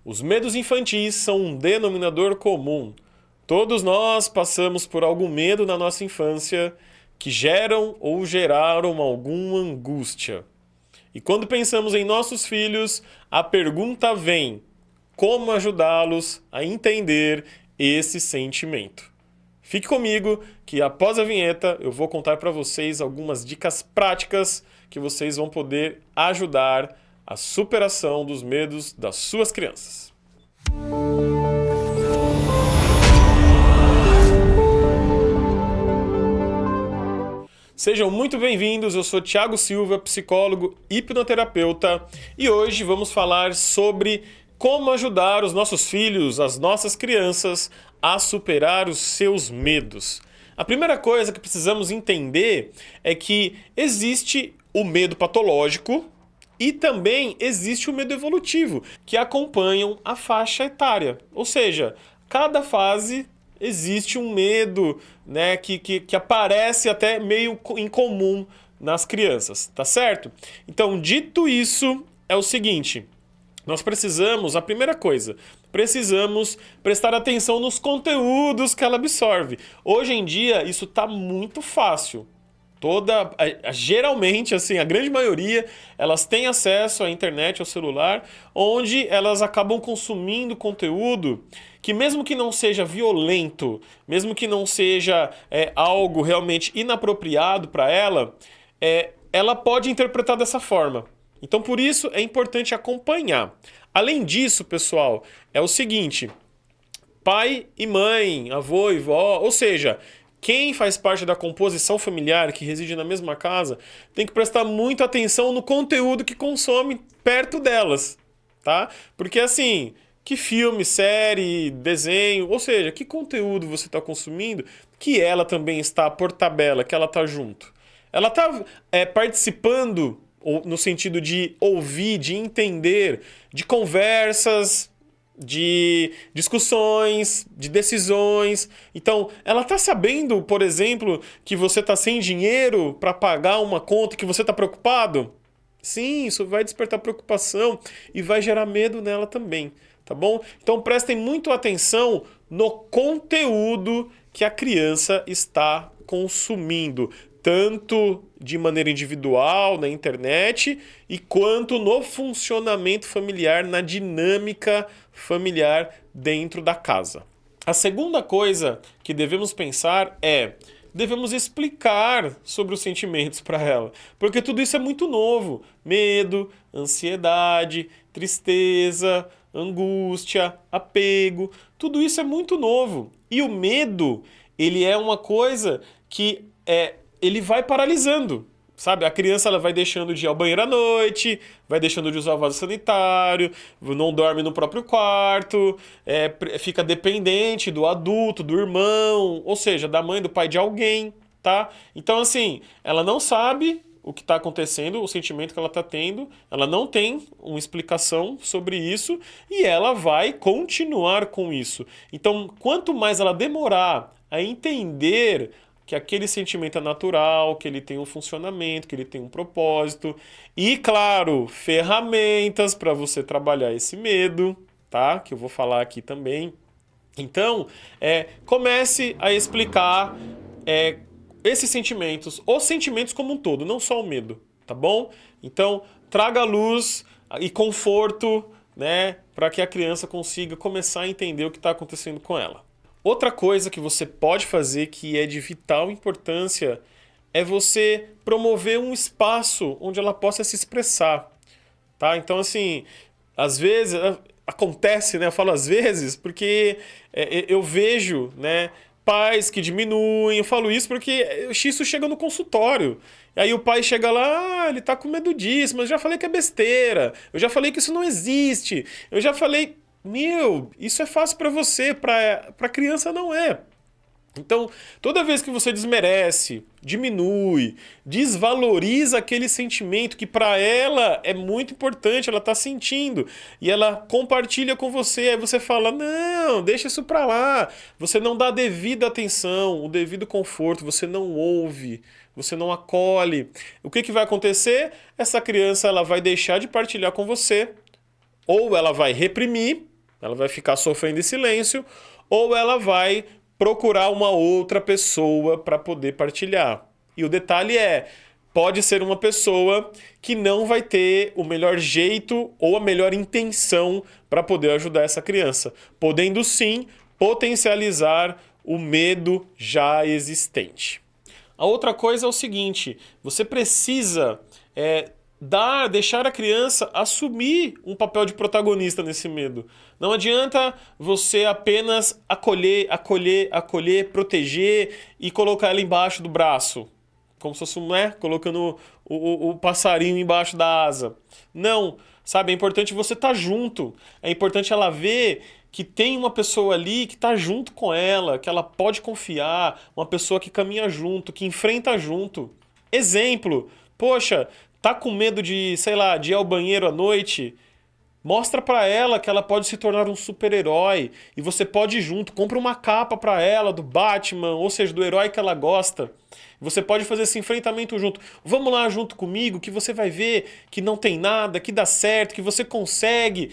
Os medos infantis são um denominador comum. Todos nós passamos por algum medo na nossa infância que geram ou geraram alguma angústia. E quando pensamos em nossos filhos, a pergunta vem: como ajudá-los a entender esse sentimento? Fique comigo que após a vinheta eu vou contar para vocês algumas dicas práticas que vocês vão poder ajudar a superação dos medos das suas crianças. Sejam muito bem-vindos, eu sou Thiago Silva, psicólogo e hipnoterapeuta, e hoje vamos falar sobre como ajudar os nossos filhos, as nossas crianças, a superar os seus medos. A primeira coisa que precisamos entender é que existe o medo patológico e também existe o medo evolutivo, que acompanham a faixa etária. Ou seja, cada fase existe um medo, né, que aparece até meio incomum nas crianças, tá certo? Então, dito isso, é o seguinte: nós precisamos, a primeira coisa, precisamos prestar atenção nos conteúdos que ela absorve. Hoje em dia, isso está muito fácil. Geralmente, assim, a grande maioria, elas têm acesso à internet, ao celular, onde elas acabam consumindo conteúdo que, mesmo que não seja violento, mesmo que não seja algo realmente inapropriado para ela, ela pode interpretar dessa forma. Então, por isso, é importante acompanhar. Além disso, pessoal, é o seguinte: pai e mãe, avô e vó, ou seja, quem faz parte da composição familiar, que reside na mesma casa, tem que prestar muita atenção no conteúdo que consome perto delas, tá? Porque assim, que filme, série, desenho, ou seja, que conteúdo você está consumindo que ela também está por tabela, que ela está junto. Ela está participando no sentido de ouvir, de entender, de conversas, de discussões, de decisões. Então, ela está sabendo, por exemplo, que você está sem dinheiro para pagar uma conta, que você está preocupado? Sim, isso vai despertar preocupação e vai gerar medo nela também, tá bom? Então, prestem muito atenção no conteúdo que a criança está consumindo, tanto de maneira individual, na internet, e quanto no funcionamento familiar, na dinâmica familiar dentro da casa. A segunda coisa que devemos pensar devemos explicar sobre os sentimentos para ela, porque tudo isso é muito novo. Medo, ansiedade, tristeza, angústia, apego, tudo isso é muito novo. E o medo, ele é uma coisa que ele vai paralisando, sabe? A criança ela vai deixando de ir ao banheiro à noite, vai deixando de usar o vaso sanitário, não dorme no próprio quarto, fica dependente do adulto, do irmão, ou seja, da mãe, do pai de alguém, tá? Então, assim, ela não sabe o que está acontecendo, o sentimento que ela está tendo, ela não tem uma explicação sobre isso e ela vai continuar com isso. Então, quanto mais ela demorar a entender que aquele sentimento é natural, que ele tem um funcionamento, que ele tem um propósito e, claro, ferramentas para você trabalhar esse medo, tá? Que eu vou falar aqui também. Então, comece a explicar esses sentimentos, os sentimentos como um todo, não só o medo, tá bom? Então, traga luz e conforto, né, para que a criança consiga começar a entender o que está acontecendo com ela. Outra coisa que você pode fazer que é de vital importância é você promover um espaço onde ela possa se expressar, tá? Então, assim, às vezes acontece, né? Eu falo às vezes porque eu vejo, né, pais que diminuem. Eu falo isso porque isso chega no consultório. Aí o pai chega lá, ele tá com medo disso, mas eu já falei que é besteira. Eu já falei que isso não existe. Eu já falei, isso é fácil para você, para criança não é. Então, toda vez que você desmerece, diminui, desvaloriza aquele sentimento que para ela é muito importante, ela está sentindo, e ela compartilha com você, aí você fala, não, deixa isso para lá, você não dá a devida atenção, o devido conforto, você não ouve, você não acolhe. O que vai acontecer? Essa criança ela vai deixar de partilhar com você, ou ela vai reprimir, Ela vai ficar sofrendo em silêncio ou ela vai procurar uma outra pessoa para poder partilhar. E o detalhe é, pode ser uma pessoa que não vai ter o melhor jeito ou a melhor intenção para poder ajudar essa criança, podendo sim potencializar o medo já existente. A outra coisa é o seguinte, você precisa deixar a criança assumir um papel de protagonista nesse medo. Não adianta você apenas acolher, proteger e colocar ela embaixo do braço. Como se fosse, né, colocando o passarinho embaixo da asa. Não, sabe, é importante você estar junto. É importante ela ver que tem uma pessoa ali que está junto com ela, que ela pode confiar, uma pessoa que caminha junto, que enfrenta junto. Exemplo, poxa, tá com medo de, sei lá, de ir ao banheiro à noite? Mostra pra ela que ela pode se tornar um super-herói e você pode ir junto. Compra uma capa pra ela do Batman, ou seja, do herói que ela gosta. Você pode fazer esse enfrentamento junto. Vamos lá junto comigo que você vai ver que não tem nada, que dá certo, que você consegue.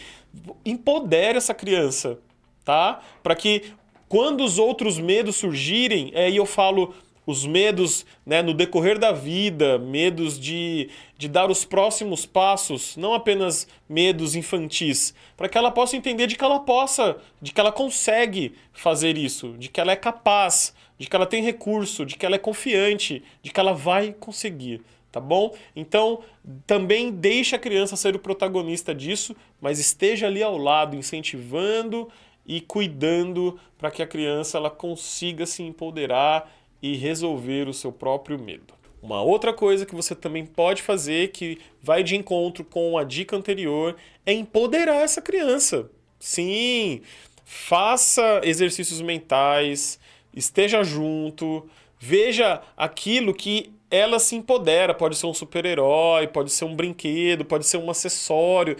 Empodere essa criança, tá? Para que quando os outros medos surgirem, aí eu falo os medos, né, no decorrer da vida, medos de dar os próximos passos, não apenas medos infantis, para que ela possa entender de que ela consegue fazer isso, de que ela é capaz, de que ela tem recurso, de que ela é confiante, de que ela vai conseguir, tá bom? Então, também deixe a criança ser o protagonista disso, mas esteja ali ao lado, incentivando e cuidando para que a criança ela consiga se empoderar e resolver o seu próprio medo. Uma outra coisa que você também pode fazer, que vai de encontro com a dica anterior, é empoderar essa criança. Sim, faça exercícios mentais, esteja junto, veja aquilo que ela se empodera. Pode ser um super-herói, pode ser um brinquedo, pode ser um acessório.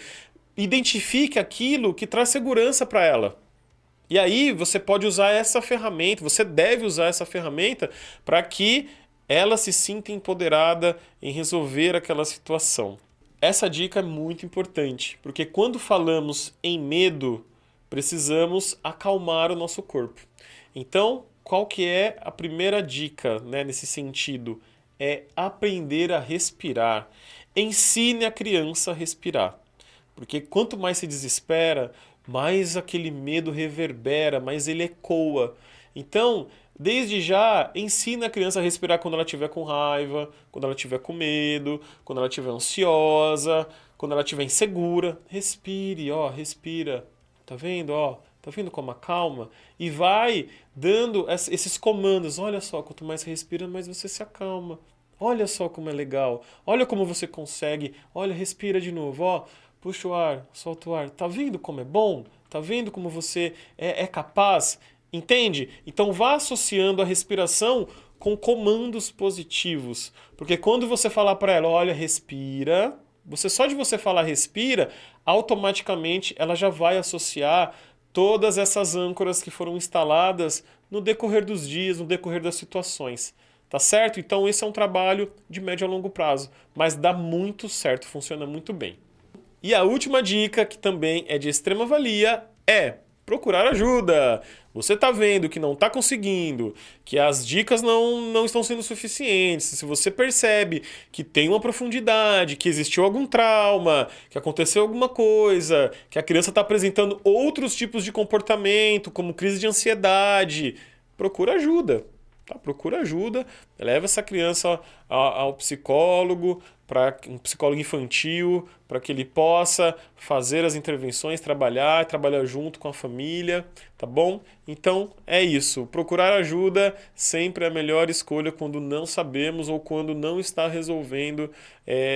Identifique aquilo que traz segurança para ela. E aí você pode usar essa ferramenta, você deve usar essa ferramenta para que ela se sinta empoderada em resolver aquela situação. Essa dica é muito importante, porque quando falamos em medo, precisamos acalmar o nosso corpo. Então, qual que é a primeira dica, né, nesse sentido? É aprender a respirar. Ensine a criança a respirar. Porque quanto mais se desespera, mais aquele medo reverbera, mais ele ecoa. Então, desde já, ensina a criança a respirar quando ela estiver com raiva, quando ela estiver com medo, quando ela estiver ansiosa, quando ela estiver insegura. Respire, ó, respira. Tá vendo, ó? Tá vendo como acalma? E vai dando esses comandos. Olha só, quanto mais você respira, mais você se acalma. Olha só como é legal. Olha como você consegue. Olha, respira de novo, ó. Puxa o ar, solta o ar. Tá vendo como é bom? Tá vendo como você é capaz? Entende? Então vá associando a respiração com comandos positivos. Porque quando você falar para ela, olha, respira, só de você falar respira, automaticamente ela já vai associar todas essas âncoras que foram instaladas no decorrer dos dias, no decorrer das situações. Tá certo? Então esse é um trabalho de médio a longo prazo, mas dá muito certo, funciona muito bem. E a última dica, que também é de extrema valia, é procurar ajuda. Você está vendo que não está conseguindo, que as dicas não estão sendo suficientes, se você percebe que tem uma profundidade, que existiu algum trauma, que aconteceu alguma coisa, que a criança está apresentando outros tipos de comportamento, como crise de ansiedade, procura ajuda. Tá? Procura ajuda, leva essa criança ao psicólogo, para um psicólogo infantil, para que ele possa fazer as intervenções, trabalhar junto com a família, tá bom? Então é isso, procurar ajuda sempre é a melhor escolha quando não sabemos ou quando não está resolvendo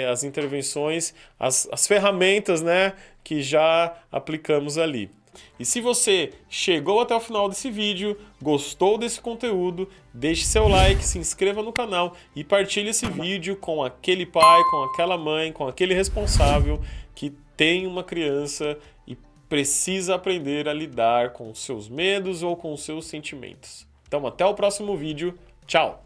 as intervenções, as ferramentas, né, que já aplicamos ali. E se você chegou até o final desse vídeo, gostou desse conteúdo, deixe seu like, se inscreva no canal e partilhe esse vídeo com aquele pai, com aquela mãe, com aquele responsável que tem uma criança e precisa aprender a lidar com os seus medos ou com os seus sentimentos. Então até o próximo vídeo, tchau!